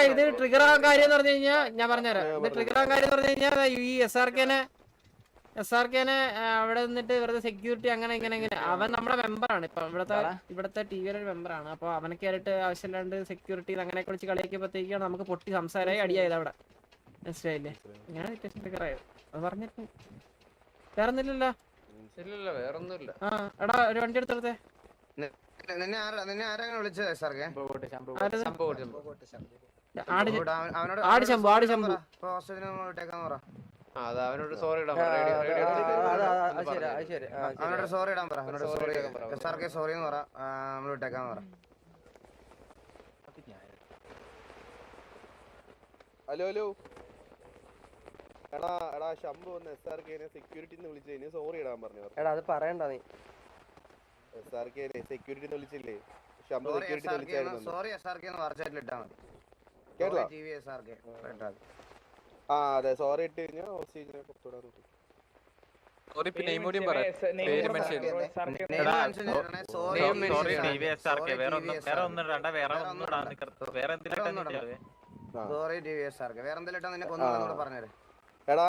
ഇത് ട്രിഗർ ആവാൻ കാര്യം എന്ന് പറഞ്ഞു കഴിഞ്ഞാൽ ഞാൻ പറഞ്ഞുതരാം. ഇത് ട്രിഗർ ആവാൻ കാര്യം എന്ന് പറഞ്ഞു കഴിഞ്ഞാൽ ഈ എസ് ആർ കെനെ അവിടെ നിന്നിട്ട് വെറുതെ സെക്യൂരിറ്റി അങ്ങനെ ഇങ്ങനെ അവൻ നമ്മുടെ മെമ്പറാണ്. ഇപ്പൊ ഇവിടുത്തെ ടി വിയിലെ ഒരു മെമ്പറാണ്. അപ്പൊ അവനൊക്കെ ആയിട്ട് ആവശ്യമില്ലാണ്ട് സെക്യൂരിറ്റി അങ്ങനെയൊക്കെ വിളിച്ച് കളിയാക്കിയപ്പോഴത്തേക്കാണ് നമുക്ക് പൊട്ടി സംസാരമായി അടിയായത് അവിടെ. മനസ്സിലായില്ലേ? അങ്ങനെ ട്രിഗർ ആയത് അത് പറഞ്ഞിട്ട് വേറൊന്നുമില്ലല്ലോ. വേറൊന്നുമില്ല. ആ എടാ ഒരു വണ്ടി എടുത്തെടുത്തേ. ആട് ശംഭു അവനോട് സോറി ഇടാൻ പറ. സോറി എന്ന് പറ. നമ്മൾ വിട്ടേക്കാന്ന് പറ. ഹലോ എടാ ശംഭു ഒന്ന് SRK സെക്യൂരിറ്റി വിളിച്ചു സോറി ഇടാൻ പറഞ്ഞു. എടാ അത് പറയണ്ട നീ. SRK സെക്യൂരിറ്റി വിളിച്ചില്ലേ? ശംഭു സെക്യൂരിറ്റി വിളിച്ചായിരുന്നു. സോറി SRK എന്ന് വാട്സ്ആപ്പിൽ ഇട്ടാ മതി. കേട്ടോ? SRK ആ അതെ സോറി ഇട്ട് കഴിഞ്ഞാൽ ഓക്സിജനെ പുറത്തുവിടാൻ നോക്കും. സോറി പിന്നെ ഇമോഡിയും പറ. പേര് മെൻഷൻ സോറി TVSRK വേറെ ഒന്നും ഇടണ്ട. വേറെ ഒന്നും ഇടാൻ നിൽക്കരുത്. വേറെ എന്തിനാ സോറി TVSRK വേറെ എന്തെങ്കിലും ഇട്ടാ നിന്നെ കൊന്നു പറഞ്ഞേരെ.